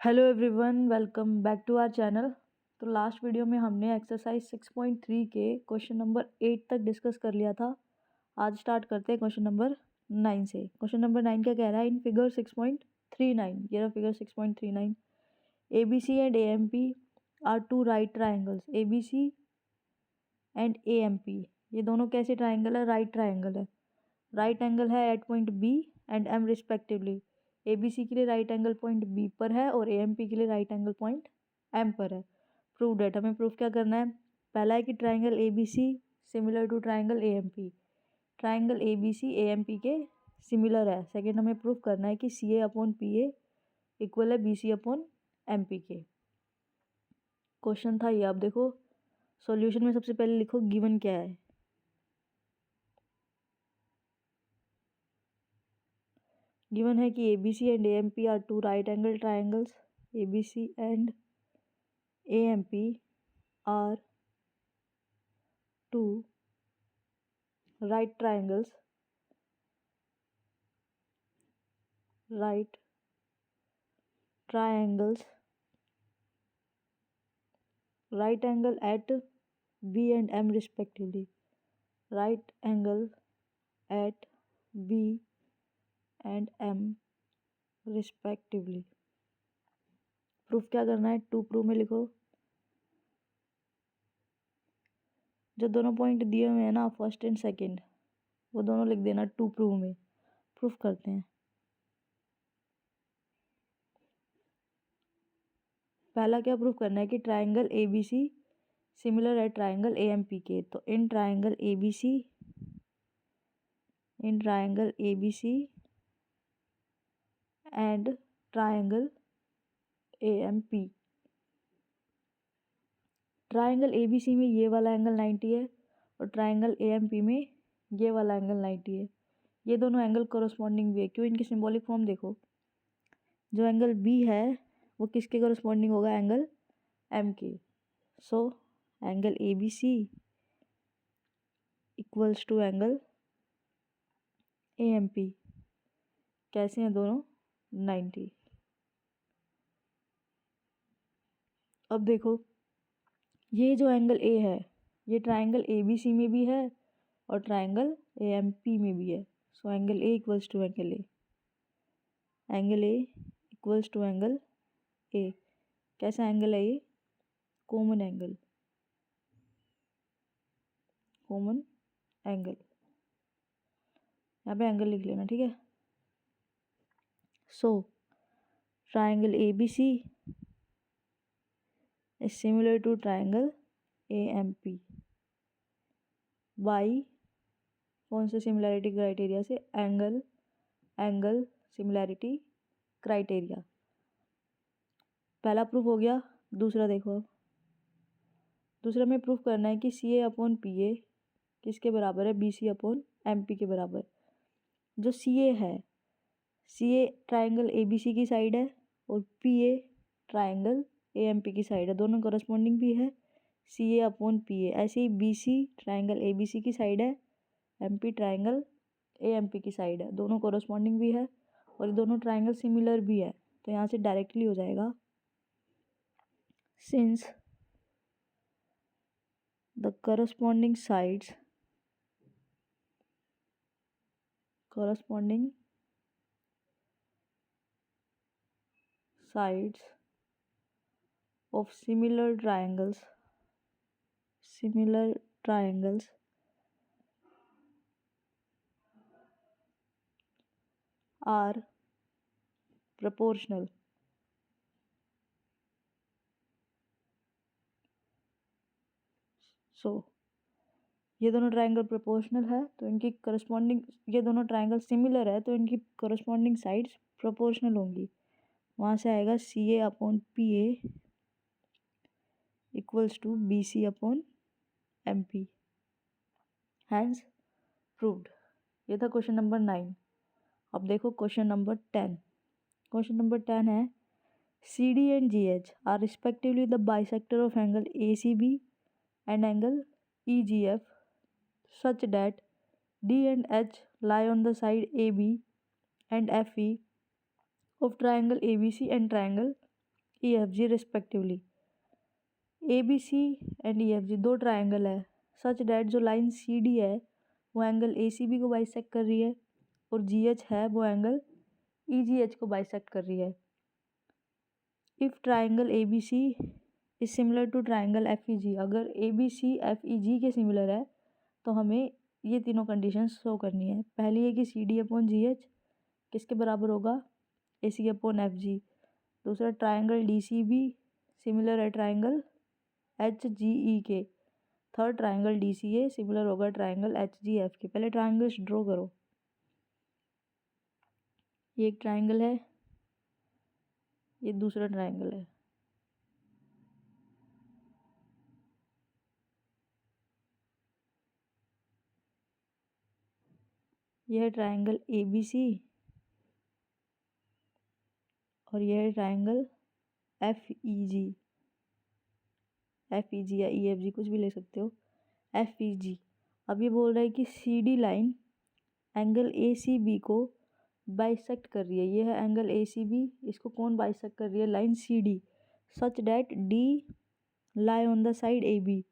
Hello everyone, welcome back to our channel. तो last video में हमने एक्सरसाइज 6.3 के क्वेश्चन नंबर 8 तक डिस्कस कर लिया था। आज स्टार्ट करते हैं क्वेश्चन नंबर 9 से। क्वेश्चन नंबर 9 क्या कह रहा है? इन फिगर 6.39, ये रहा figure 6.39, A B C and A M P are two right triangles. A B C and A M P, ये दोनों कैसे ट्राइंगल है? राइट ट्राइंगल है। राइट एंगल है at point B and M respectively. A B C के लिए right angle point B पर है और ए एम पी के लिए राइट एंगल पॉइंट एम पर है। प्रूव डेट, हमें प्रूफ क्या करना है? पहला है कि triangle A B C similar to triangle A M P. Triangle A B C A M P के सिमिलर है। सेकेंड, हमें प्रूफ करना है कि C A upon P A equal है B C upon M P के। Question था ये। आप देखो सॉल्यूशन में सबसे पहले लिखो गिवन क्या है। गिवन है कि A B C and A M P are two right angle triangles. A B C and A M P are two right triangles, right triangles, right angle at B and M respectively, right angle at B and M respectively। Proof क्या करना है? To proof में लिखो जो दोनों point दिए हुए हैं ना, फर्स्ट एंड सेकंड, वो दोनों लिख देना टू प्रूफ में। प्रूफ करते हैं। पहला क्या प्रूफ करना है कि triangle A B C similar है ट्राइंगल ए एम पी के। तो in triangle A B C and triangle A M P, triangle A B C में ये वाला एंगल 90 है और ट्राइंगल ए एम पी में ये वाला एंगल 90 है। ये दोनों एंगल कोरस्पॉन्डिंग भी है। क्यों? इनकी सिंबॉलिक फॉर्म देखो। जो एंगल बी है वो किसके कोरस्पॉन्डिंग होगा? एंगल एम के। So angle A B C equals to angle A M P. कैसे हैं दोनों? 90। अब देखो ये जो एंगल ए है ये ट्राइंगल ए बी सी में भी है और ट्राइंगल ए एम पी में भी है। So angle A equals to angle A. Angle A equals to angle A. कैसा एंगल है ये? Common angle. कॉमन एंगल, यहाँ पे एंगल लिख लेना, ठीक है। So triangle A B C is similar to triangle A M P by कौन से सिमिलैरिटी क्राइटेरिया से? Angle similarity criteria. पहला प्रूफ हो गया। दूसरा देखो, दूसरा में प्रूफ करना है कि सी ए अपॉन पी ए किसके बराबर है? B C upon M P के बराबर। जो सी ए है, सी ए ट्राइंगल ए बी सी की साइड है और P A triangle A M P की साइड है। दोनों करस्पॉन्डिंग भी है सी ए अपॉन पी ए। ऐसे ही B C triangle A B C की साइड है, M P triangle A M P की साइड है। दोनों कोरस्पॉन्डिंग भी है और ये दोनों ट्राइंगल सिमिलर भी है। तो यहाँ से डायरेक्टली हो जाएगा, since the corresponding sides of similar triangles are proportional। सो ये दोनों ट्राइंगल प्रोपोर्शनल है तो इनकी करस्पॉन्डिंग, ये दोनों ट्राइंगल सिमिलर है तो इनकी करस्पॉन्डिंग साइड्स प्रोपोर्शनल होंगी। वहाँ से आएगा C A upon P A equals to B C upon M P. Hence proved. ये था क्वेश्चन नंबर 9। अब देखो क्वेश्चन नंबर 10। क्वेश्चन नंबर 10 है C D and G H are respectively the bisector of angle A C B and angle E G F such that D and H lie on the side AB and FE of triangle ABC and triangle EFG respectively. ABC and EFG दो triangle है such that जो line CD है वो angle ACB को bisect कर रही है और GH है वो एंगल EGH को बाइसेक्ट कर रही है। If triangle ABC is similar to triangle FEG, अगर ABC FEG के सिमिलर है तो हमें ये तीनों कंडीशन शो करनी है। पहली है कि CD अपॉन GH किसके बराबर होगा, AC अपॉन FG। दूसरा ट्राइंगल DCB सिमिलर है ट्राइंगल HGE के। थर्ड ट्राइंगल DCA सिमिलर होगा ट्राइंगल HGF के। पहले ट्राइंगल्स ड्रॉ करो। ये एक ट्राइंगल है, ये दूसरा ट्राइंगल है। यह है ट्राइंगल ABC और यह है ट्राइंगल FEG या EFG कुछ भी ले सकते हो, FEG। अब ये बोल रहा है कि CD लाइन एंगल ACB को बाइसेक्ट कर रही है। ये है एंगल ACB, इसको कौन बाइसेक्ट कर रही है, line CD, such that D lie on the side AB।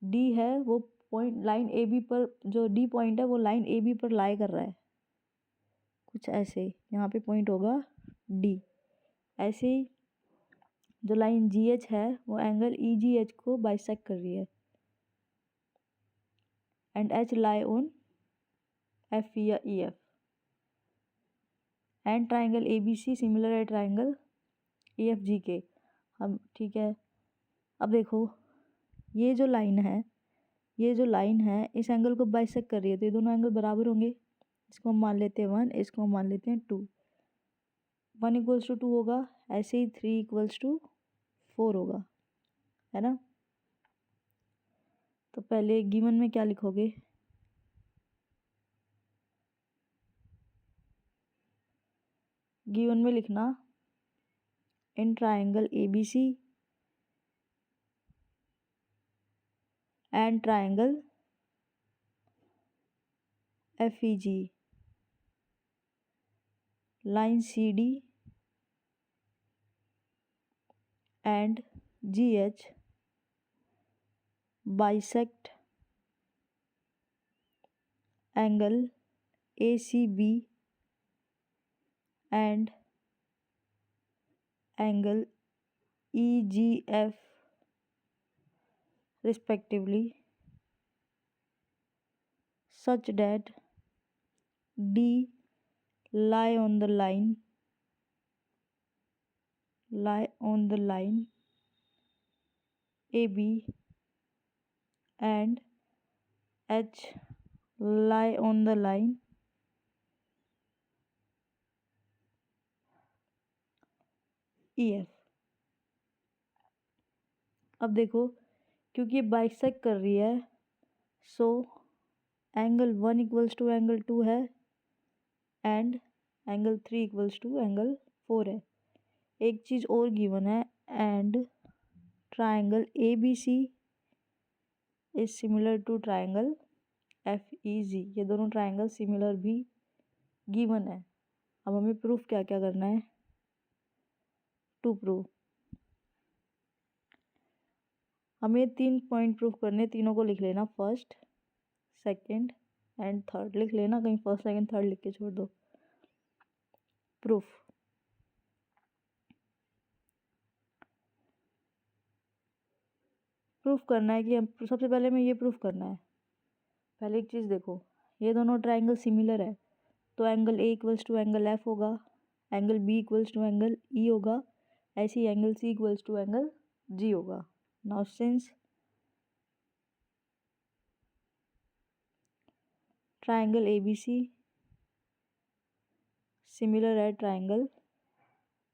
D है वो पॉइंट लाइन AB पर, जो D पॉइंट है वो लाइन AB पर लाई कर रहा है, कुछ ऐसे यहाँ पे पॉइंट होगा D। ऐसे ही जो लाइन GH है वो एंगल EGH को बाइसेक्ट कर रही है and H lie on FE या EF। And triangle ABC similar है ट्राइंगल EFG के। हम ठीक है, अब देखो ये जो लाइन है, ये जो लाइन है इस एंगल को बाइसेक्ट कर रही है तो ये दोनों एंगल बराबर होंगे। इसको हम मान लेते हैं 1, इसको हम मान लेते हैं 2। 1 इक्वल्स टू 2 होगा, ऐसे ही 3 इक्वल्स टू 4 होगा, है ना। तो पहले गिवन में क्या लिखोगे, गिवन में लिखना इन triangle ABC and triangle FEG line CD and GH bisect angle ACB and angle EGF respectively such that D lie on the line AB and H lie on the line EF। अब देखो क्योंकि ये bisect कर रही है so angle 1 equals to angle 2 है and angle 3 equals to angle 4 है। एक चीज़ और गिवन है and triangle ABC is similar to triangle FEG। ये दोनों ट्राइंगल सिमिलर भी गिवन है। अब हमें प्रूफ क्या क्या करना है, टू प्रूव हमें 3 पॉइंट प्रूफ करने, तीनों को लिख लेना, फर्स्ट सेकंड एंड थर्ड लिख लेना, कहीं फर्स्ट सेकंड थर्ड लिख के छोड़ दो। प्रूफ करना है कि हम सबसे पहले हमें ये प्रूफ करना है। पहले एक चीज़ देखो, ये दोनों ट्राइंगल सिमिलर है तो angle A equals to angle F होगा, angle B equals to angle E होगा, ऐसे ही angle C equals to angle G होगा। Now since triangle ABC similar है ट्राइंगल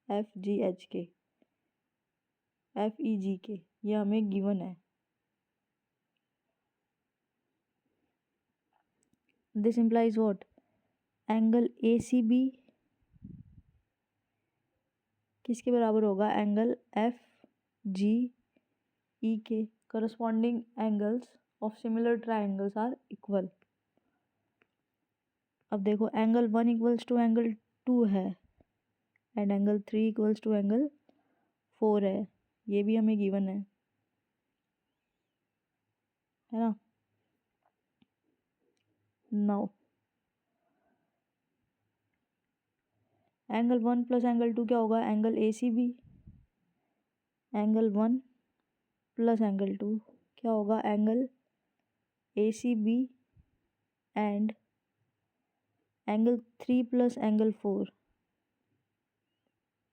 FGH के, FEG के, ये हमें गिवन है। This implies what, angle ACB किसके बराबर होगा, एंगल FGE के। Corresponding angles of similar triangles are equal. अब देखो एंगल 1 इक्वल्स टू एंगल 2 है and angle 3 equals to angle 4 है, ये भी हमें गिवन है ना। नाउ एंगल 1 प्लस एंगल 2 क्या होगा, angle A C B. Angle 1 plus angle 2 क्या होगा, angle A C B. And angle 3 plus angle 4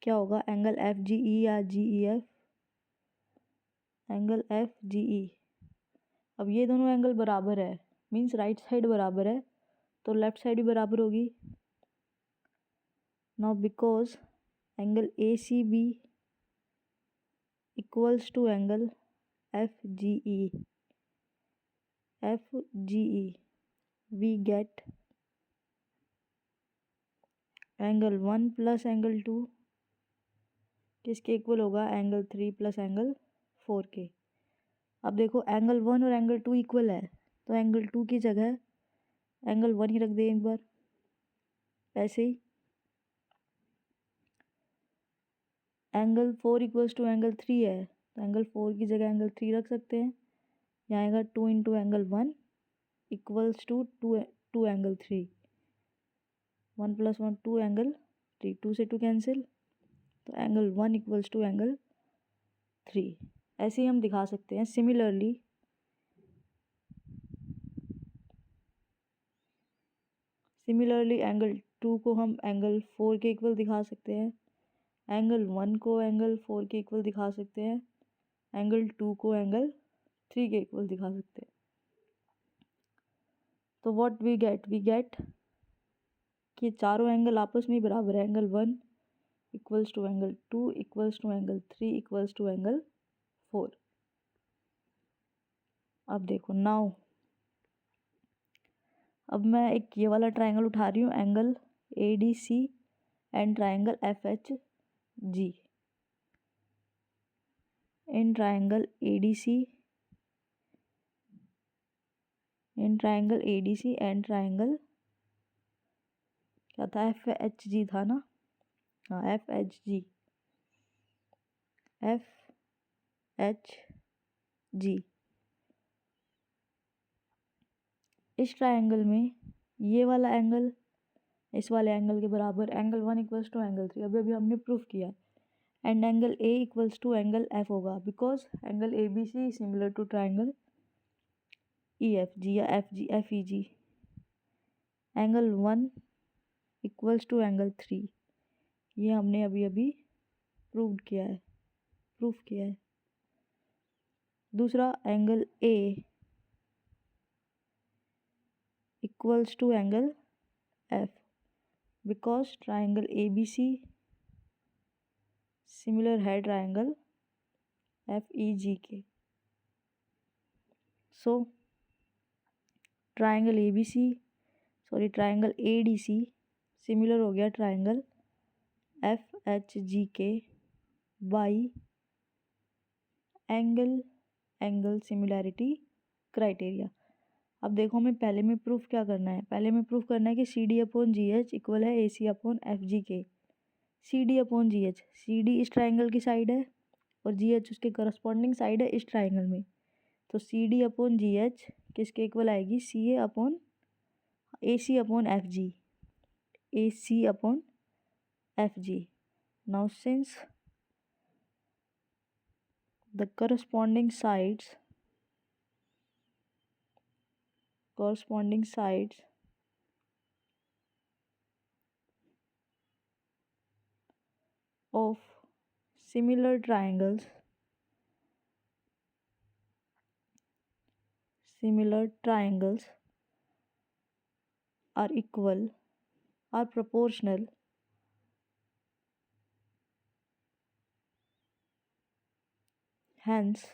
क्या होगा, एंगल एफ जी ई या G E F. Angle F G E. अब ये दोनों एंगल बराबर है, मीन्स राइट साइड बराबर है, तो लेफ्ट साइड भी बराबर होगी। Now because angle A C B equals to angle F G E, we get angle 1 plus angle 2 किसके इक्वल होगा, एंगल 3 प्लस एंगल 4 के। अब देखो एंगल 1 और एंगल 2 इक्वल है, तो एंगल 2 की जगह एंगल 1 ही रख दें एक बार। ऐसे ही एंगल 4 इक्वल्स टू एंगल 3 है, तो एंगल 4 की जगह एंगल 3 रख सकते हैं। यहाँ आएगा 2 into angle 1 equals to two angle 3। 1 plus 1 2 angle 3, 2 से 2 कैंसिल, तो एंगल 1 इक्वल्स टू एंगल 3। ऐसे ही हम दिखा सकते हैं। सिमिलरली एंगल 2 को हम एंगल 4 के इक्वल दिखा सकते हैं, एंगल 1 को एंगल 4 के इक्वल दिखा सकते हैं, एंगल 2 को एंगल 3 के इक्वल दिखा सकते हैं। तो व्हाट वी गेट कि चारों एंगल आपस में बराबर है। Angle 1 equals to angle 2 equals to angle 3 equals to angle 4। अब देखो नाउ, अब मैं एक ये वाला ट्रायंगल उठा रही हूँ, angle A D C and triangle F H G. In triangle A D C and triangle क्या था, एफ एच जी था ना, हाँ एफ एच जी। इस ट्रायंगल में ये वाला एंगल इस वाले एंगल के बराबर, एंगल 1 इक्वल्स टू एंगल 3, अभी हमने प्रूफ किया। And angle A equals to angle F होगा, because angle A B C similar to triangle E F G या F E G. Angle 1 equals to angle 3, ये हमने अभी प्रूफ किया है। दूसरा angle A equals to angle F, because triangle A B C similar है triangle F E G के। So triangle A D C similar हो गया ट्रायंगल एफ एच जी के बाई एंगल सिमिलैरिटी क्राइटेरिया। अब देखो हमें पहले में प्रूफ क्या करना है, पहले में प्रूफ करना है कि C D upon G H equal है A C upon F G के। C D upon G H, C D इस ट्राइंगल की साइड है और जी एच उसके करस्पॉन्डिंग साइड है इस ट्राइंगल में, तो C D upon G H किसके इक्वल आएगी, C A upon A C upon F G, A C upon F G. Now since the corresponding sides of similar triangles are equal, are proportional, hence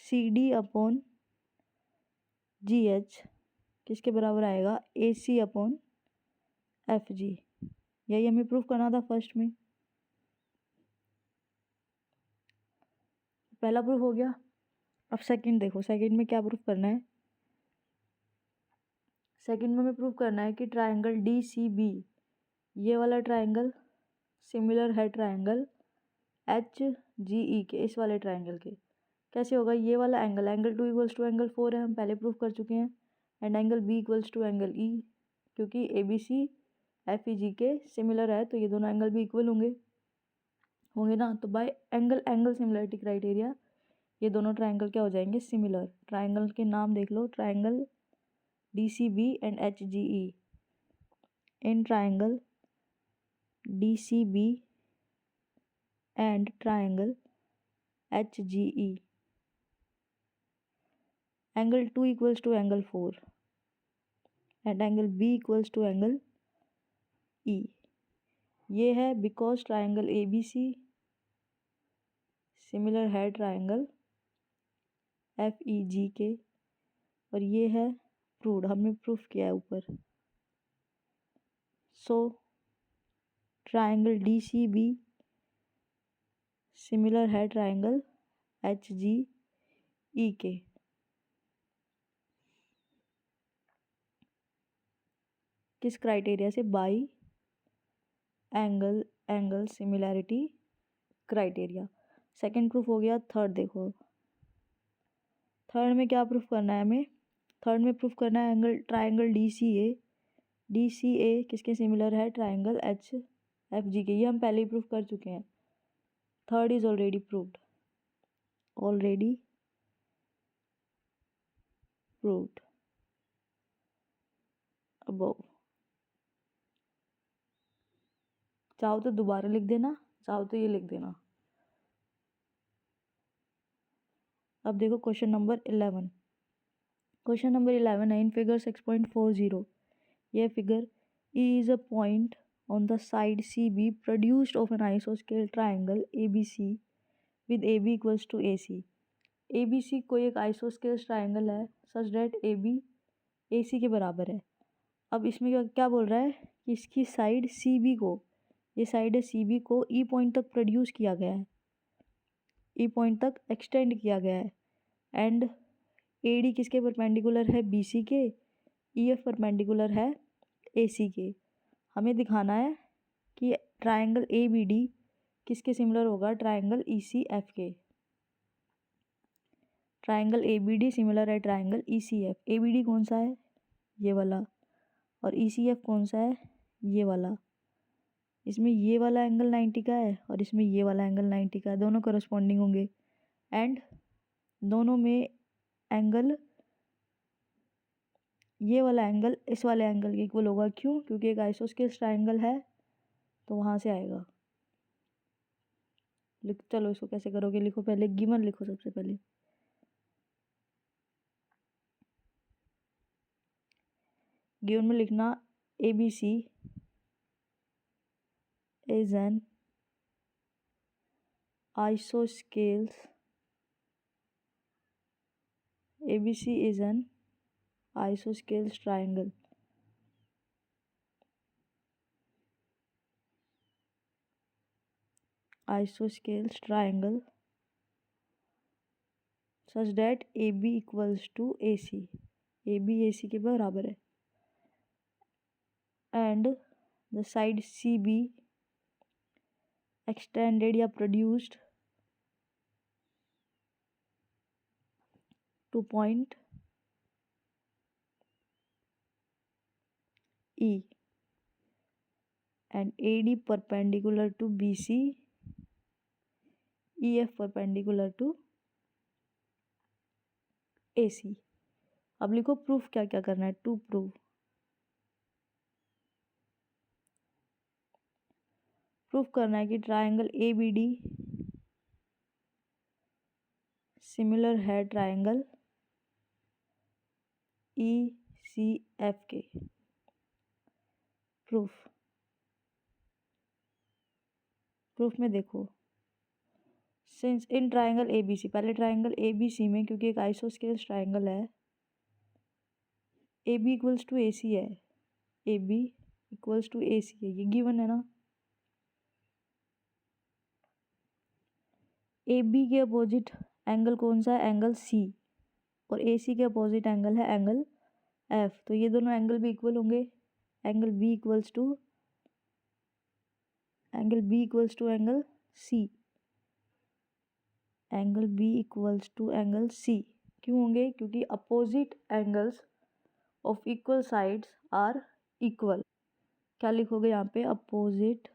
C D upon G H किसके बराबर आएगा, ए C upon F जी। यही हमें proof करना था first में, पहला proof हो गया। अब सेकंड देखो, सेकंड में क्या प्रूफ करना है। सेकंड में हमें प्रूफ करना है कि ट्रायंगल डी सी बी, ये वाला ट्रायंगल सिमिलर है ट्राइंगल एच जी ई के, इस वाले ट्राइंगल के। कैसे होगा? ये वाला एंगल 2 इक्वल्स टू एंगल 4 है, हम पहले प्रूफ कर चुके हैं। And angle B equals to angle E, क्योंकि A B C F E G के सिमिलर है तो ये दोनों एंगल भी इक्वल होंगे ना। तो बाय एंगल सिमिलरिटी क्राइटेरिया ये दोनों ट्राइंगल क्या हो जाएंगे? सिमिलर। ट्राइंगल के नाम देख लो, triangle D C B and H G E. In triangle D C B and triangle H G E, angle 2 equals to angle 4 and angle B equals to angle E. ये है because triangle A B C similar है triangle F E G के, और ये है proved, हमने proof किया है ऊपर। So triangle D C B similar है ट्राइंगल एच जी ई के। किस क्राइटेरिया से? By angle similarity criteria. Second proof हो गया। थर्ड देखो, थर्ड में क्या प्रूफ करना है हमें? थर्ड में प्रूफ करना है ट्राइंगल डी सी ए किसके सिमिलर है? ट्राइंगल एच एफ जी के। ये हम पहले ही प्रूफ कर चुके हैं। Third is already proved, above. चाहो तो दोबारा लिख देना, चाहो तो ये लिख देना। अब देखो क्वेश्चन नंबर 11। क्वेश्चन नंबर 11 है इन फिगर 6.40। ये figure E is a point on the side CB produced of an isosceles triangle ABC with AB equals to AC। ABC कोई एक isosceles triangle है such that AB AC के बराबर है। अब इसमें क्या बोल रहा है कि इसकी साइड CB को, ये साइड है CB को E पॉइंट तक प्रोड्यूस किया गया है, E पॉइंट तक एक्सटेंड किया गया है। एंड AD किसके परपेंडिकुलर है? BC के। EF परपेंडिकुलर है AC के। हमें दिखाना है कि ट्राइंगल ABD किसके सिमिलर होगा? ट्राइंगल ECF के। ट्राइंगल ABD सिमिलर है ट्राइंगल ECF। ABD कौन सा है? ये वाला। और ECF कौन सा है? ये वाला। इसमें ये वाला एंगल 90 का है और इसमें ये वाला एंगल 90 का है, दोनों करस्पॉन्डिंग होंगे। एंड दोनों में एंगल, ये वाला एंगल इस वाले एंगल के इक्वल होगा। क्यों? क्योंकि एक आइसोस्केल्स ट्राइंगल है तो वहाँ से आएगा। चलो इसको कैसे करोगे? लिखो पहले, गिवन लिखो सबसे पहले। गिवन में लिखना ABC is an isosceles, ABC is an isosceles triangle such that AB equals to AC, AB AC के बराबर है। And the side CB extended या produced to point E and AD perpendicular to BC, EF perpendicular to AC। अब लिखो proof क्या क्या करना है। टू प्रूफ करना है कि ट्राइंगल ABD सिमिलर है ट्राइंगल ECF के। प्रूफ में देखो, सिंस इन ट्राइंगल ABC, पहले ट्राइंगल ABC में क्योंकि एक आइसोस्केल्स ट्राइंगल है, AB इक्वल्स टू AC है, AB इक्वल्स टू AC है, ये गिवन है ना। AB के अपोजिट एंगल कौन सा है? Angle C। और AC के अपोजिट एंगल है एंगल F, तो ये दोनों एंगल भी इक्वल होंगे। Angle B equals to angle B equals to angle C, angle B equals to angle C क्यों होंगे? क्योंकि opposite angles of equal sides are equal. क्या लिखोगे यहाँ पे? Opposite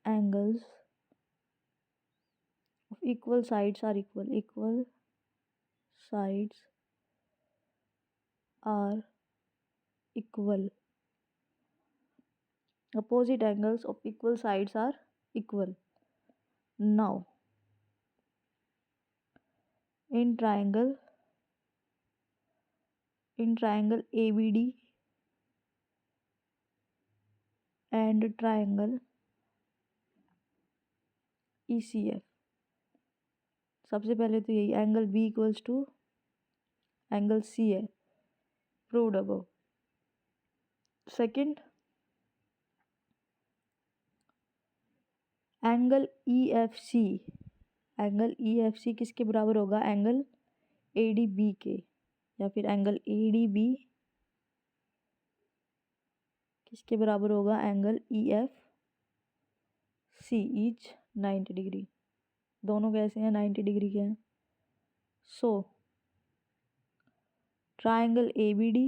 angles of equal sides are equal, equal sides are equal, opposite angles of equal sides are equal. Now in triangle ABD and triangle ECF, सबसे पहले तो यही angle B equals to angle C है, proved above. Second, angle EFC, angle EFC किसके बराबर होगा? Angle ADB के, या फिर एंगल ADB किसके बराबर होगा? Angle EFC, each 90 degree. दोनों कैसे हैं? 90 डिग्री के हैं। सो ट्राइंगल ABD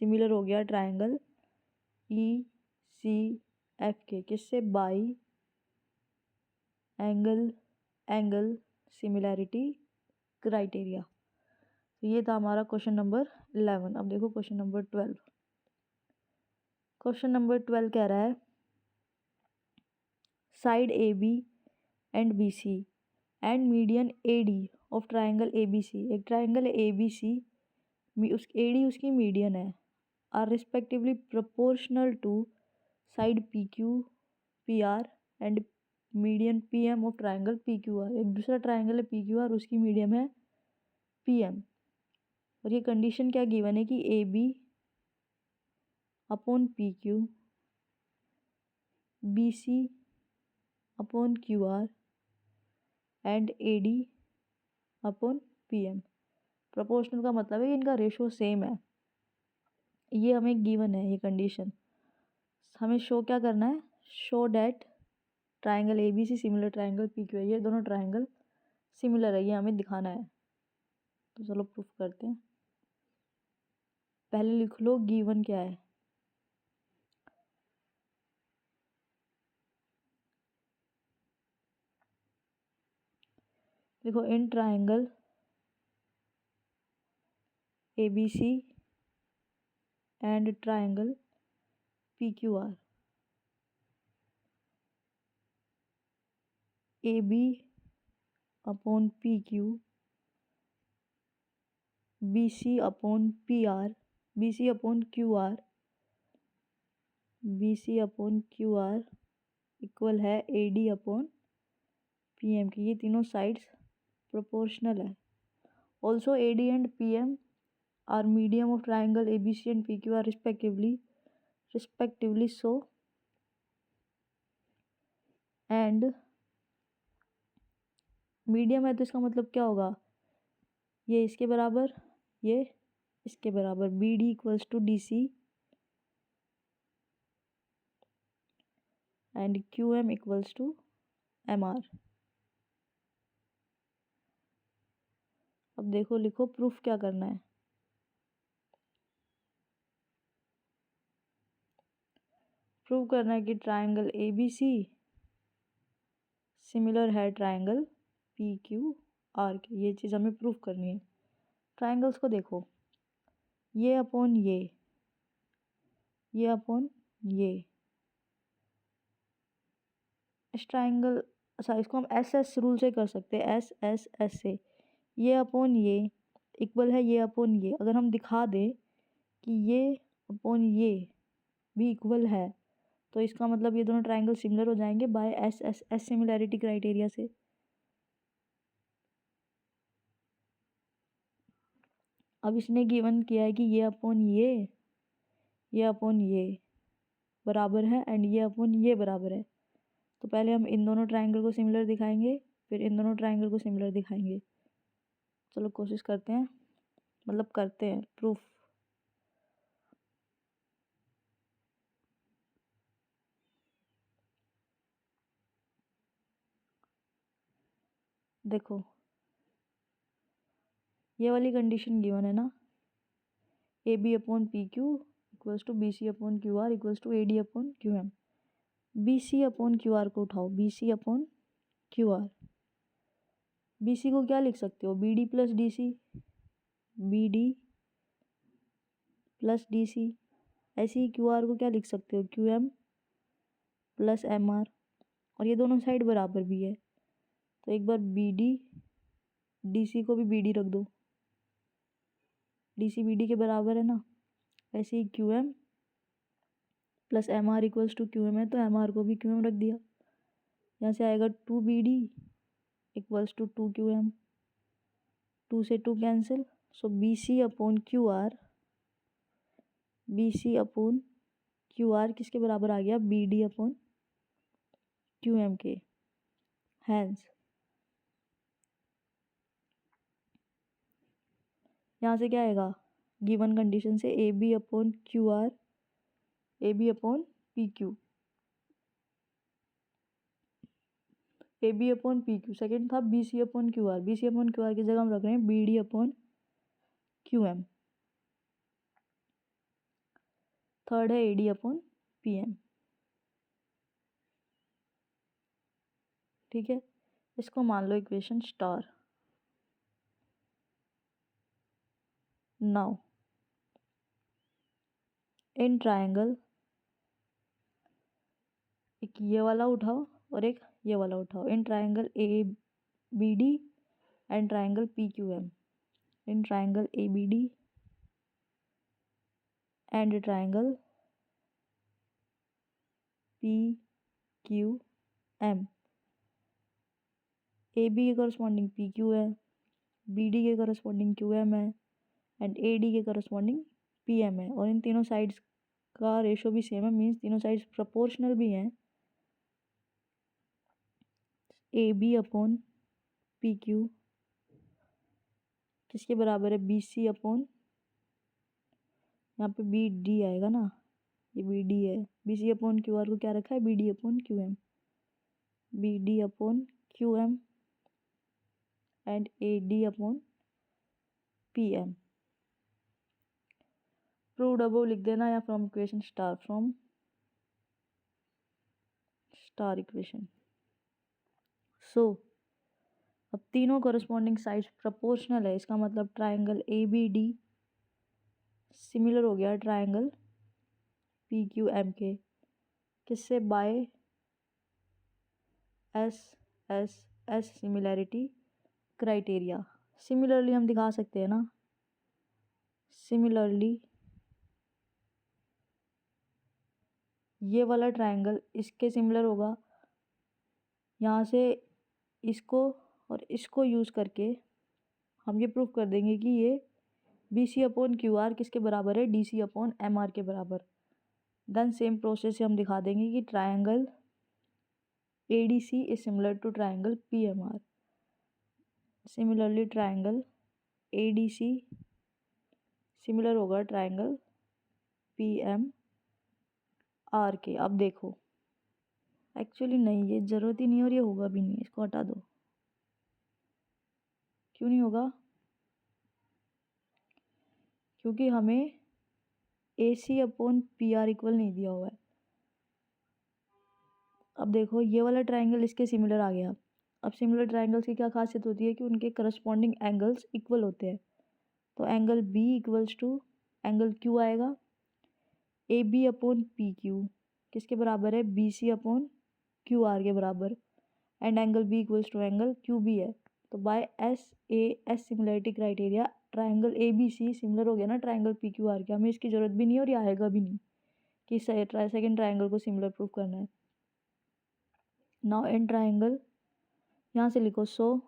सिमिलर हो गया ट्राइंगल ECF के, किससे? By angle similarity criteria. तो ये था हमारा क्वेश्चन नंबर 11। अब देखो क्वेश्चन नंबर 12। क्वेश्चन नंबर 12 कह रहा है side AB and BC and median AD of triangle ABC, एक ट्राइंगल ABC, उस AD उसकी मीडियन है, are respectively proportional to side PQ PR and median PM of triangle PQR। एक दूसरा triangle है PQR, उसकी मीडियम है PM, और ये कंडीशन क्या गिवन है कि AB upon PQ, BC upon QR and AD upon PM। Proportional का मतलब है कि इनका रेशो सेम है, ये हमें गिवन है ये कंडीशन। हमें शो क्या करना है? Show that triangle ABC similar triangle PQ है, ये दोनों ट्राइंगल सिमिलर है, ये हमें दिखाना है। तो चलो प्रूफ करते हैं। पहले लिख लो गिवन क्या है। देखो in triangle ABC and triangle PQR, AB upon PQ, BC upon PR, BC upon QR, BC upon QR equal है AD अपॉन PM की। ये तीनों साइड्स प्रोपोर्शनल है। Also AD and PM are medium of triangle ABC and PQR respectively so, and medium है तो इसका मतलब क्या होगा? ये इसके बराबर, ये इसके बराबर, BD equals to DC and QM equals to MR। अब देखो लिखो प्रूफ क्या करना है। प्रूव करना है कि ट्राइंगल ABC सिमिलर है ट्राइंगल PQR के, ये चीज़ हमें प्रूफ करनी है। ट्राइंगल्स को देखो, ये अपॉन ये अपॉन ये, इस ट्राइंगल, अच्छा इसको हम SS रूल से कर सकते हैं, SSS से। ये अपॉन ये इक्वल है ये अपॉन ये। अगर हम दिखा दें कि ये अपॉन ये भी इक्वल है तो इसका मतलब ये दोनों ट्राइंगल सिमिलर हो जाएंगे बाय SSS सिमिलैरिटी क्राइटेरिया से। अब इसने गिवन किया है कि ये अपॉन ये अपॉन ये बराबर है एंड ये अपॉन ये बराबर है। तो पहले हम इन दोनों ट्राइंगल को सिमिलर दिखाएंगे, फिर इन दोनों ट्राइंगल को सिमिलर दिखाएंगे। चलो कोशिश करते हैं, मतलब करते हैं प्रूफ। देखो ये वाली कंडीशन गिवन है ना, A B upon P Q equals to B C upon Q R equals to A D upon Q M. B C upon Q R को उठाओ, B C upon Q R. B C को क्या लिख सकते हो, B D plus D C, B D plus D C. ऐसे ही Q R को क्या लिख सकते हो, Q M plus M R. और ये दोनों साइड बराबर भी है, तो एक बार बी डी डी सी को भी बी डी रख दो, डी सी बी डी के बराबर है ना। ऐसे ही Q M plus M R equals to Q M है, तो एम आर को भी क्यू एम रख दिया। यहाँ से आएगा two B D equals to two Q M, two से two cancel, so B C upon Q R, B C upon Q R किसके बराबर आ गया, B D upon Q M के। हैंस यहाँ से क्या आएगा, गिवन कंडीशन से A B upon Q R, A B upon P Q, A B upon P Q. Second था B C upon Q R, B C upon Q R की जगह हम रख रहे हैं B D upon Q M. Third है A D upon P M. ठीक है, इसको मान लो equation star. Now in triangle, एक ये वाला उठाओ और एक ये वाला उठाओ, in triangle A B D and triangle P Q M, in triangle A B D and triangle P Q M. A B के करस्पॉन्डिंग पी क्यू है, बी डी के करस्पॉन्डिंग क्यू एम है, एंड ए डी के corresponding P M है। और इन तीनों sides का ratio भी सेम है, मीन्स तीनों साइड्स प्रोपोर्शनल भी हैं। A B upon P Q किसके बराबर है, बी सी अपॉन, यहाँ पे बी डी आएगा ना, ये बी डी है, B C upon Q R को क्या रखा है, B D upon Q M, B D upon Q M and A D upon P M. Proved above लिख देना या from equation star, from star equation. So अब तीनों करस्पॉन्डिंग साइड्स प्रोपोर्शनल है, इसका मतलब triangle A B D similar हो गया ट्रायंगल पी क्यू एम के, किससे, by S S S similarity criteria. Similarly हम दिखा सकते हैं ना, सिमिलरली ये वाला ट्रायंगल इसके सिमिलर होगा। यहाँ से इसको और इसको यूज़ करके हम ये प्रूफ कर देंगे कि ये B C upon Q R किसके बराबर है, D C upon M R के बराबर। देन सेम प्रोसेस से हम दिखा देंगे कि triangle A D C is similar to triangle P M R. Similarly triangle A D C similar होगा ट्रायंगल पी एम आर के। अब देखो, एक्चुअली नहीं, ये ज़रूरत ही नहीं और ये होगा भी नहीं, इसको हटा दो। क्यों नहीं होगा, क्योंकि हमें ए C upon P are equal नहीं दिया हुआ है। अब देखो ये वाला ट्रायंगल इसके सिमिलर आ गया। अब सिमिलर ट्रायंगल्स की क्या खासियत होती है कि उनके करस्पॉन्डिंग एंगल्स इक्वल होते हैं। तो angle B equals to angle Q आएगा, A B upon P Q किसके बराबर है, B C upon Q R के बराबर, and angle B equals to angle Q B है। तो by S A S similarity criteria triangle A B C similar हो गया ना ट्रायंगल पी क्यू आर के। हमें इसकी ज़रूरत भी नहीं है और ये आएगा भी नहीं कि सेकेंड ट्रायंगल को सिमिलर प्रूफ करना है। नाउ इन ट्रायंगल, यहाँ से लिखो, so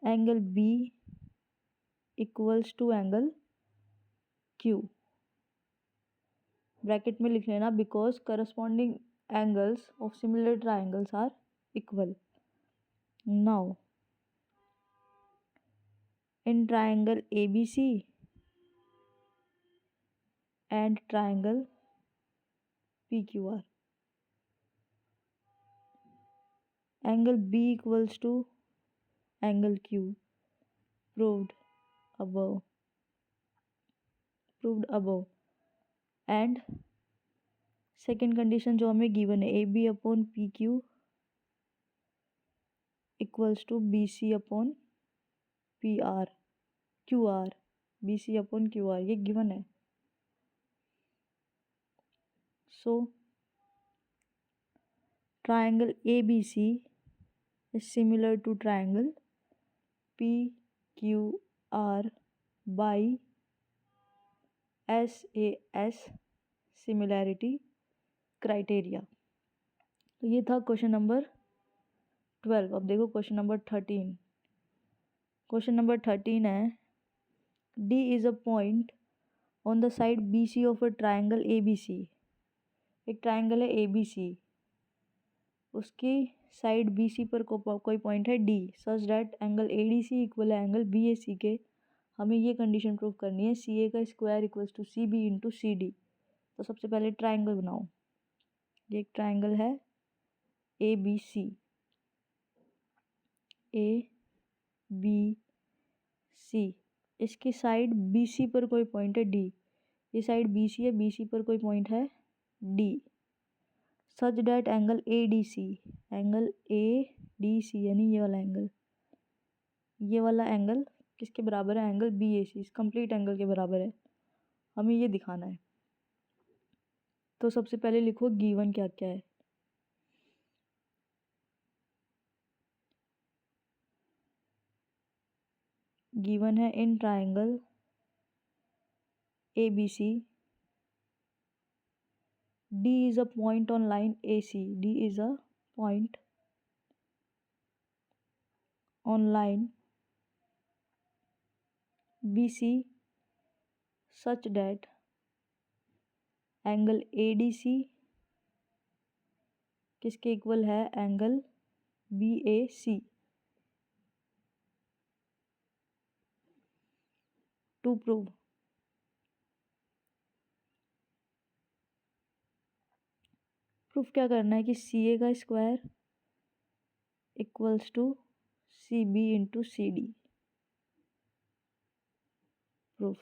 angle B equals to angle Q, bracket में लिख लेना, because corresponding angles of similar triangles are equal. Now in triangle A B C and triangle P Q R, angle B equals to angle Q, proved above, and second condition जो हमें given है, A B upon P Q equals to B C upon P R, Q R, B C upon Q R, ये given है. So triangle ABC is similar to triangle PQR by SAS similarity criteria. तो ये था question number 12. अब देखो question number 13. Question number 13 है, D is a point on the side BC of a triangle ABC. एक triangle है ABC, उसकी side BC पर कोई पॉइंट है D, such that angle ADC equal है एंगल BAC के. हमें ये कंडीशन प्रूव करनी है, CA का square equals to CB into CD. तो सबसे पहले ट्राइंगल बनाओ. ये एक ट्राइंगल है ABC, ABC, इसकी साइड BC पर कोई पॉइंट है D. ये साइड BC है, BC पर कोई पॉइंट है D, such that angle ADC, angle ADC यानी ये वाला एंगल किसके बराबर है, एंगल BAC, इस कंप्लीट एंगल के बराबर है. हमें ये दिखाना है. तो सबसे पहले लिखो गिवन क्या क्या है. गिवन है इन triangle ABC D is a point on line AC. D is a point on line BC such that angle ADC किसके इक्वल है, angle BAC. To prove, proof क्या करना है कि CA का square equals to CB into CD. Proof.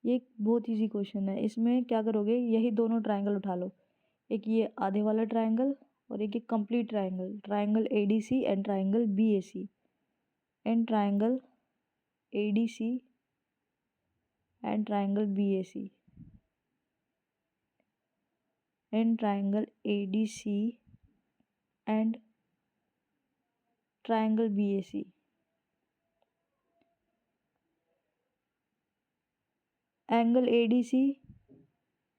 ये एक बहुत इजी क्वेश्चन है. इसमें क्या करोगे, यही दोनों ट्राइंगल उठा लो, एक ये आधे वाला ट्राइंगल और एक ये complete triangle, triangle ADC and triangle BAC. And triangle ADC and triangle BAC, and triangle ADC and triangle BAC. Angle ADC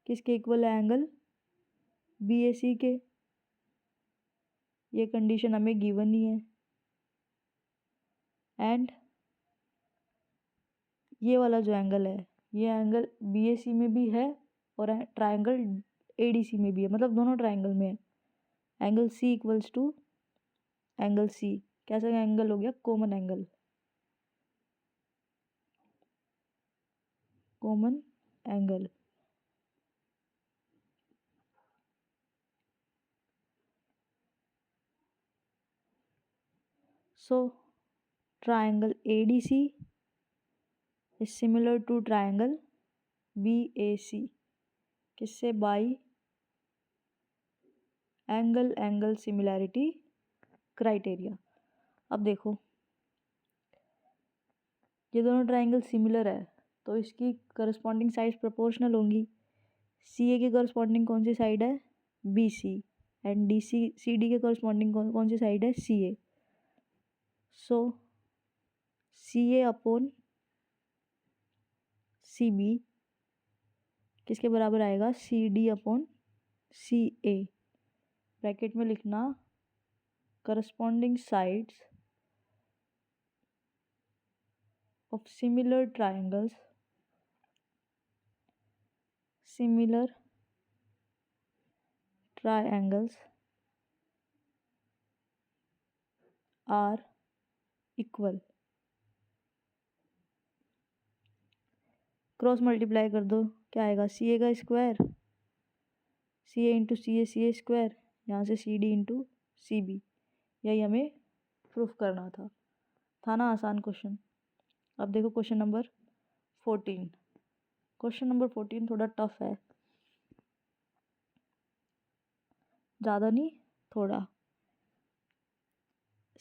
किसके इक्वल है, एंगल BAC के. ये कंडीशन हमें गिवन नहीं है. एंड ये वाला जो एंगल है, ये एंगल BAC में भी है और ट्राइंगल ADC में भी है, मतलब दोनों ट्राइंगल में है. Angle C equals to angle C कैसा एंगल हो गया, common angle, common angle. So triangle ADC is similar to triangle BAC, किससे, बाई एंगल सिमिलैरिटी क्राइटेरिया. अब देखो ये दोनों ट्राइंगल सिमिलर है तो इसकी करस्पॉन्डिंग साइड्स प्रोपोर्शनल होंगी. CA की करस्पॉन्डिंग कौन सी साइड है, BC, एंड CD के करस्पॉन्डिंग कौन सी साइड है, CA. So CA upon CB किसके बराबर आएगा, CD अपॉन CA. ब्रैकेट में लिखना corresponding sides of similar triangles are equal. Cross multiply कर दो, क्या आएगा, CA का square, CA into CA, CA square, यहाँ से CD इंटू CB। यही हमें प्रूफ करना था ना आसान क्वेश्चन। अब देखो क्वेश्चन नंबर 14। क्वेश्चन नंबर 14 थोड़ा टफ है, ज़्यादा नहीं थोड़ा।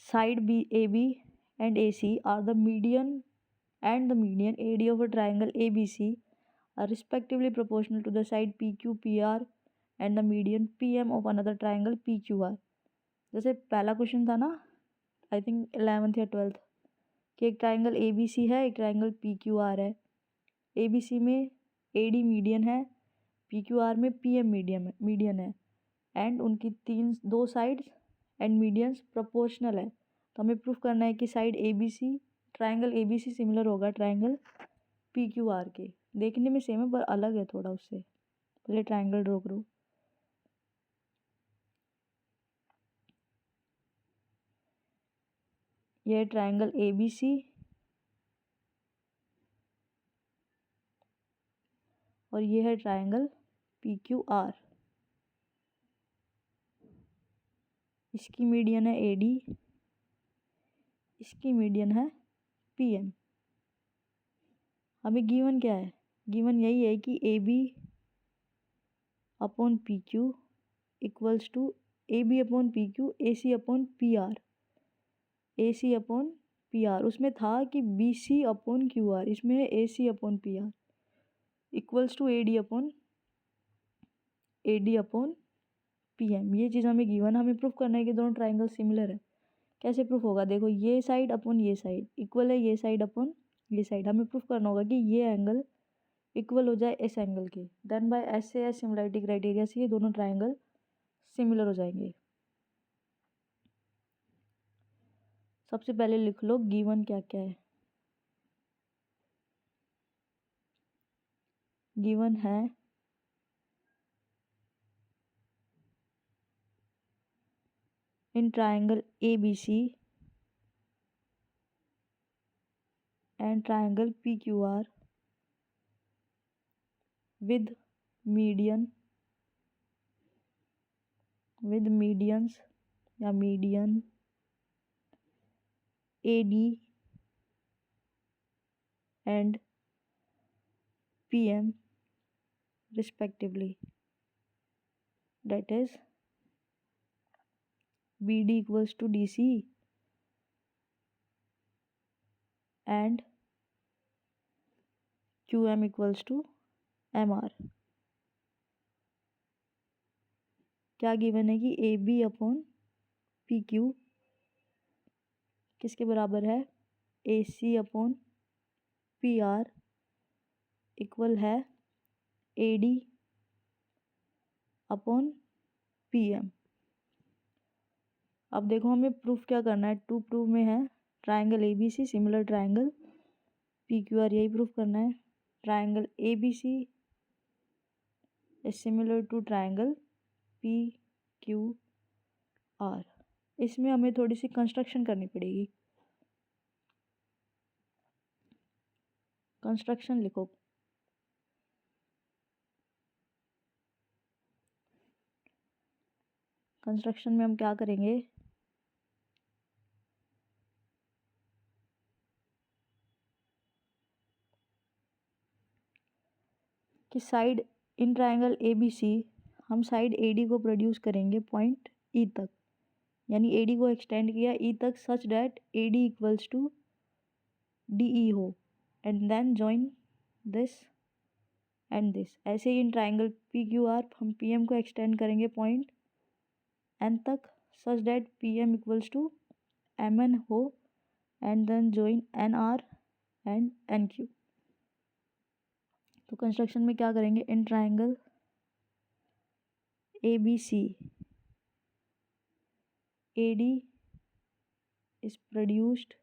Side B AB and AC are the median and the median AD of a triangle ABC are respectively proportional to the side PQ PR and the median PM of another triangle PQR। जैसे पहला question था ना, I think 11th या 12th, कि एक triangle ABC है, एक triangle PQR है। ABC में AD मीडियन है, PQR में PM मीडियन है एंड उनकी दो साइड्स एंड मीडियंस प्रोपोर्शनल है। तो हमें प्रूफ करना है कि side ABC, triangle ABC similar होगा ट्राइंगल PQR के। देखने में सेम है पर अलग है थोड़ा उससे। पहले ट्राइंगल ड्रॉ करो। यह ट्राइंगल ABC और ये है ट्राइंगल PQR। इसकी मीडियन है AD, इसकी मीडियन है PM। हमें गिवन क्या है? गिवन यही है कि AB upon PQ equals to AB upon PQ AC upon PR, AC upon PR। उसमें था कि BC अपॉन QR, इसमें है AC upon PR equals to AD upon PM। ये चीज़ हमें गिवन, हमें प्रूफ करना है कि दोनों ट्राइंगल सिमिलर है। कैसे प्रूफ होगा? देखो, ये साइड अपॉन ये साइड इक्वल है ये साइड अपॉन ये साइड। हमें प्रूफ करना होगा कि ये एंगल इक्वल हो जाए इस एंगल के। Then by SAS similarity criteria से ये दोनों ट्राइंगल सिमिलर हो जाएंगे। सबसे पहले लिख लो गिवन क्या क्या है। गिवन है इन triangle ABC and triangle PQR with medians या median AD and PM respectively, that is BD equals to DC and QM equals to MR। क्या गिवन है कि AB अपॉन PQ किसके बराबर है? AC अपॉन PR इक्वल है AD upon PM। अब देखो हमें प्रूफ क्या करना है। टू प्रूफ में है triangle ABC similar triangle PQR, यही प्रूफ करना है। Triangle ABC is similar to triangle PQR। इसमें हमें थोड़ी सी कंस्ट्रक्शन करनी पड़ेगी। कंस्ट्रक्शन लिखो। कंस्ट्रक्शन में हम क्या करेंगे? कि साइड इन ट्राइंगल ABC हम साइड AD को प्रोड्यूस करेंगे पॉइंट E तक, यानी AD को एक्सटेंड किया E तक such that AD equals to DE हो and then join this and this. ऐसे ही इन ट्राइंगल PQR हम PM को एक्सटेंड करेंगे पॉइंट N तक such that PM equals to MN हो and then join NR and NQ। तो construction में क्या करेंगे? In triangle ABC AD is produced,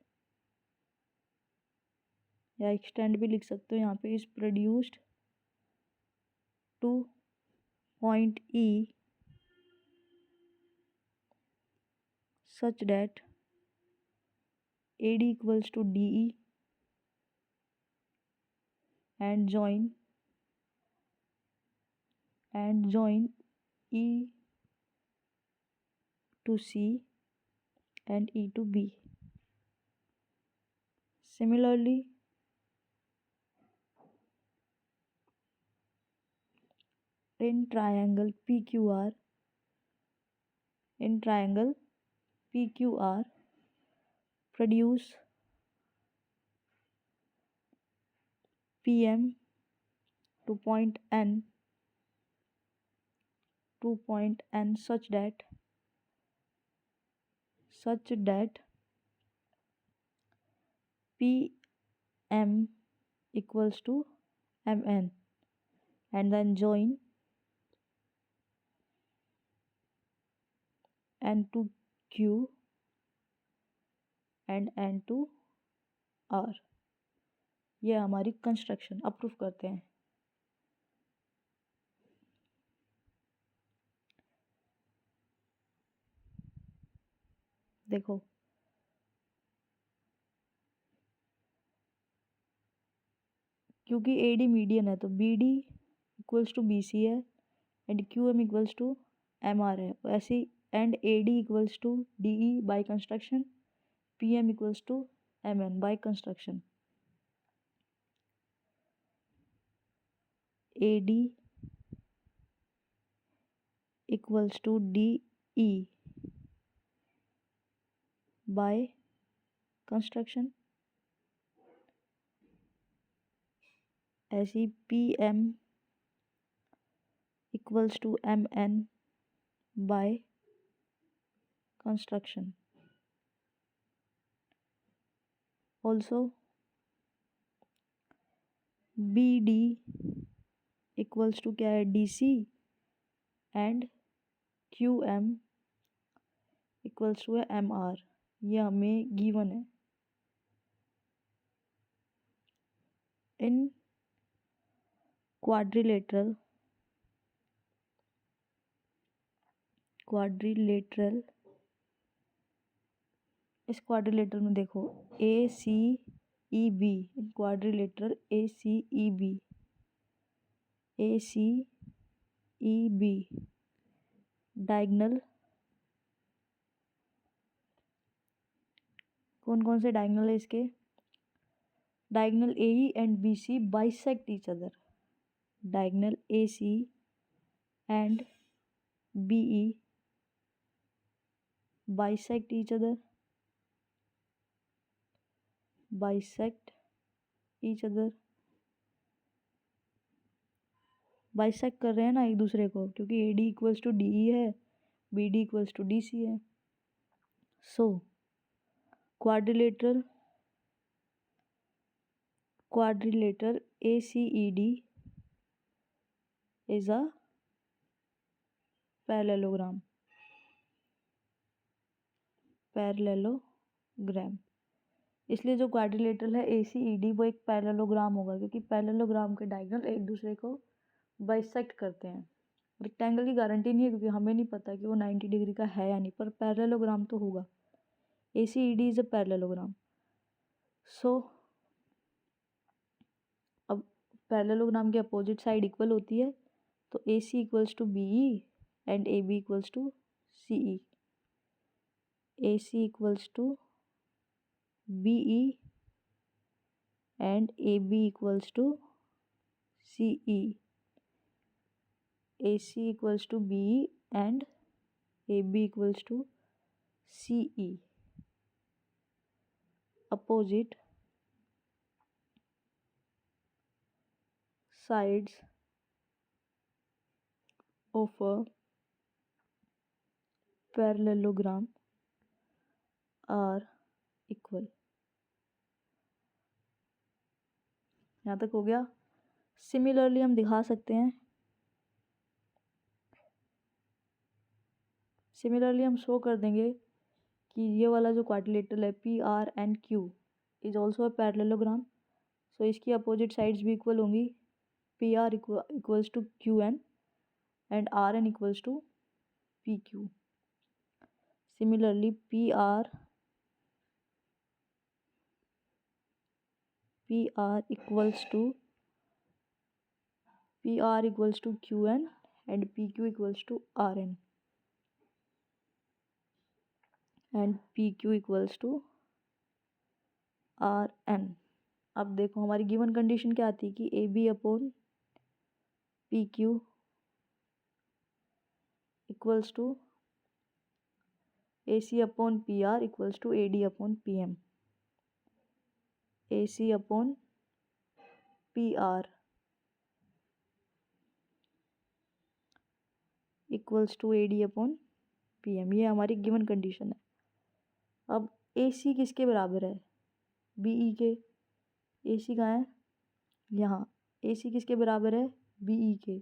या एक्सटेंड भी लिख सकते हो यहाँ पे, is produced two point E such that AD equals to DE and join E to C and E to B. Similarly, in triangle PQR, produce PM to point N such that PM equals to MN, and then join N to Q and N to R. ये हमारी construction approve करते हैं। देखो क्योंकि AD median है तो BD equals to BC है and QM equals to MR है, ऐसे and AD equals to DE by construction, PM equals to MN by construction. AD equals to DE by construction, ऐसी PM equals to MN by construction. Also BD equals to क्या है DC and QM equals to है MR, ये हमें given है। इन quadrilateral इस quadrilateral में देखो ACEB, इन क्वाड्रिलेटरल ACEB डायगनल कौन कौन से डायगनल है इसके? Diagonal AE and BC bisect each other, diagonal AC and BE bisect each other, bisect कर रहे हैं ना एक दूसरे को, क्योंकि AD इक्वल्स टू DE है, BD इक्वल्स टू DC है। सो quadrilateral ACED is a parallelogram। इसलिए जो क्वाड्रिलेटरल है ACED वो एक पैरेललोग्राम होगा, क्योंकि पैरेललोग्राम के डायगोनल एक दूसरे को बाइसेक्ट करते हैं। रेक्टेंगल की गारंटी नहीं है क्योंकि हमें नहीं पता कि वो 90 डिग्री का है या नहीं, पर पैरेललोग्राम तो होगा। ACED is a parallelogram. So अब पैरेललोग्राम की अपोजिट साइड इक्वल होती है, तो AC equals to BE and AB equals to CE। AC equals to BE and AB equals to CE। AC equals to BE and AB equals to CE। Opposite sides of a parallelogram are equal। यहाँ तक हो गया। Similarly हम दिखा सकते हैं, similarly हम show कर देंगे कि ये वाला जो क्वाड्रिलेटरल है PRNQ is also a parallelogram. So इसकी अपोजिट साइड्स भी इक्वल होंगी, PR equals to QN and RN equals to PQ। Similarly, PR equals to QN and PQ equals to RN। And P Q equals to R N. अब देखो हमारी given condition क्या आती है कि A B upon P Q equals to A C upon P R equals to A D upon P M. A C upon P R equals to A D upon P M, ये हमारी given condition है। अब ए C किसके बराबर है? B E के। ए सी कहाँ है? यहाँ। ए सी किसके बराबर है? बी ई के।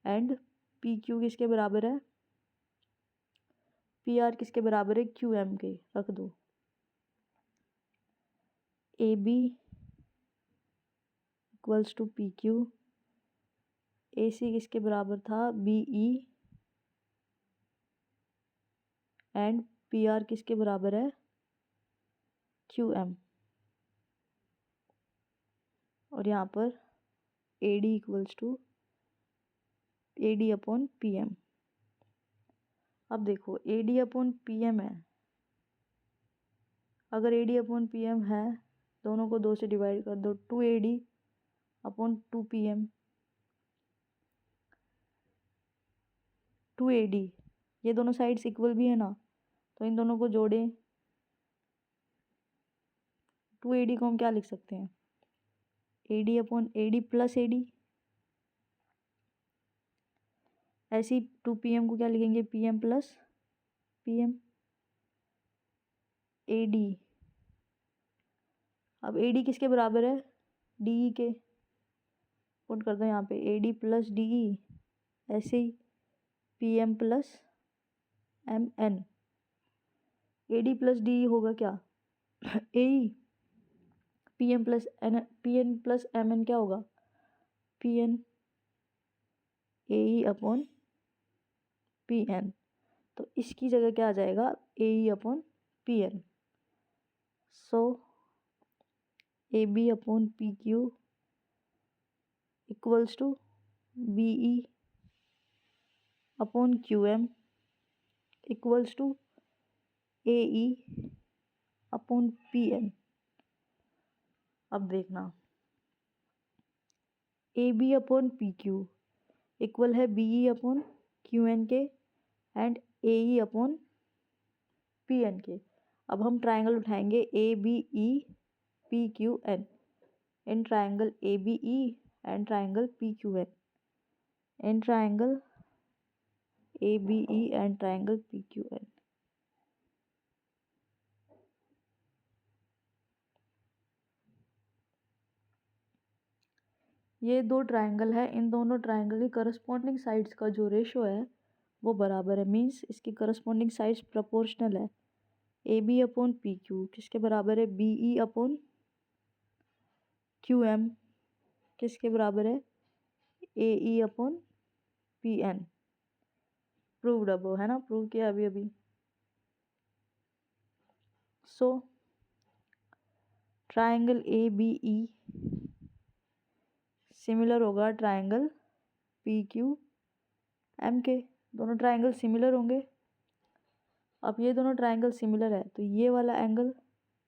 एंड पी क्यू किसके बराबर है? पी आर किसके बराबर है? क्यू एम के। रख दो। A B equals to P Q. A C किसके बराबर था? B E. And P R किसके बराबर है? Q M. और यहाँ पर A D equals to A D upon P M. अब देखो A D upon P M है, अगर A D upon P M है दोनों को 2 से डिवाइड कर दो, 2 AD अपॉन 2 PM। 2 AD, ये दोनों साइड्स इक्वल भी है ना, तो इन दोनों को जोड़ें। 2 AD को हम क्या लिख सकते हैं? AD upon AD plus AD। ऐसे ही 2 PM को क्या लिखेंगे? PM plus PM। AD, अब AD किसके बराबर है? DE के। पुट कर दो यहाँ पे AD प्लस DE। ऐसे ही PM plus MN। AD plus DE होगा क्या? AE। PM plus PN plus MN क्या होगा? PN। AE अपॉन PN, तो इसकी जगह क्या आ जाएगा? AE upon PN। So AB upon PQ equals to BE upon QM equals to AE upon PN। अब देखना AB अपॉन PQ इक्वल है BE अपॉन QN के एंड AE अपॉन PN के। अब हम ट्राइंगल उठाएंगे ABE PQN in triangle ABE and triangle PQN, in triangle ABE and triangle PQN। ये 2 triangle है, इन दोनों ट्राइंगल की करस्पॉन्डिंग साइड्स का जो रेशो है वो बराबर है, मीन्स इसकी करस्पॉन्डिंग साइड्स प्रोपोर्शनल है। AB अपॉन PQ किसके बराबर है? BE अपॉन QM किसके बराबर है? AE upon PN। प्रूव्ड अब है ना, प्रूव किया अभी अभी। सो ट्राइंगल ABE सिमिलर होगा ट्राइंगल PQM के। दोनों ट्राइंगल सिमिलर होंगे। अब ये दोनों ट्राइंगल सिमिलर है तो ये वाला एंगल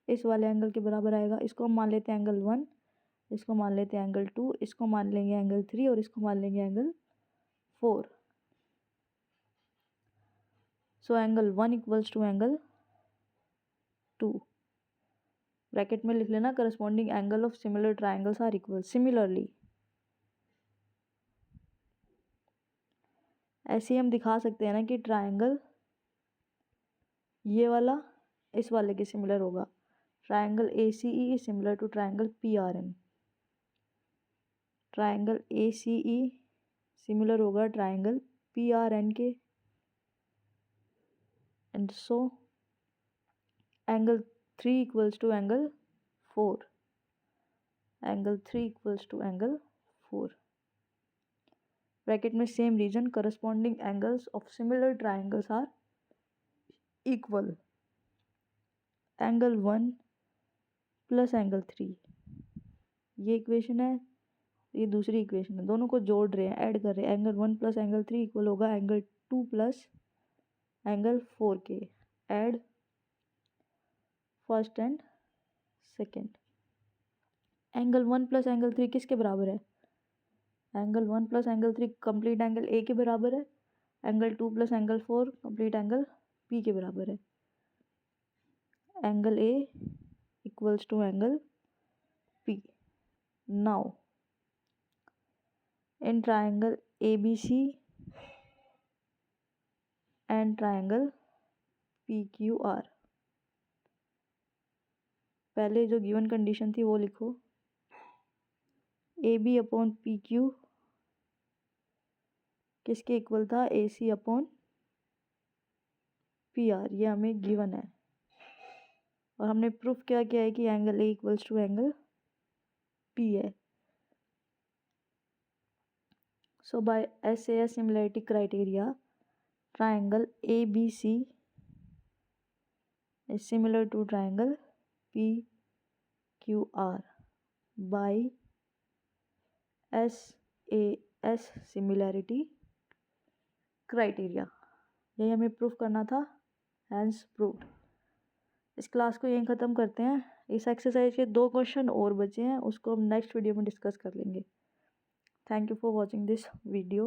इस वाले एंगल के बराबर आएगा। इसको हम मान लेते हैं एंगल 1, इसको मान लेते हैं एंगल 2, इसको मान लेंगे एंगल 3 और इसको मान लेंगे angle 4। So angle 1 equals to angle 2। Bracket में लिख लेना corresponding angle of similar triangles are equal. Similarly ऐसे ही हम दिखा सकते हैं ना कि ट्राइंगल ये वाला इस वाले के सिमिलर होगा। Triangle ACE is similar to triangle PRN। Triangle ACE similar होगा ट्राइंगल PRN के। And so angle 3 equals to angle 4। Angle 3 equals to angle 4। Bracket में same reason corresponding angles of similar triangles are equal. Angle 1 plus angle 3 ये equation है, ये दूसरी equation है, दोनों को जोड़ रहे हैं, ऐड कर रहे हैं। एंगल 1 प्लस एंगल 3 इक्वल होगा एंगल 2 प्लस एंगल 4 के। Add first and second. Angle 1 plus angle 3 किसके बराबर है? Angle 1 plus angle 3 complete angle A के बराबर है। Angle 2 plus angle 4 complete angle P के बराबर है। Angle A equals to angle P. Now in triangle ABC and triangle PQR, पहले जो गिवन कंडीशन थी वो लिखो। AB अपॉन PQ किसके इक्वल था? AC upon PR। ये हमें गिवन है और हमने प्रूफ क्या किया है कि angle A equals to angle P है। So by SAS similarity criteria, triangle ABC is similar to triangle PQR by SAS similarity criteria। यही हमें प्रूफ करना था, हैंस प्रूव्ड। इस क्लास को यहीं ख़त्म करते हैं। इस एक्सरसाइज के 2 क्वेश्चन और बचे हैं, उसको हम नेक्स्ट वीडियो में डिस्कस कर लेंगे। Thank you for watching this video.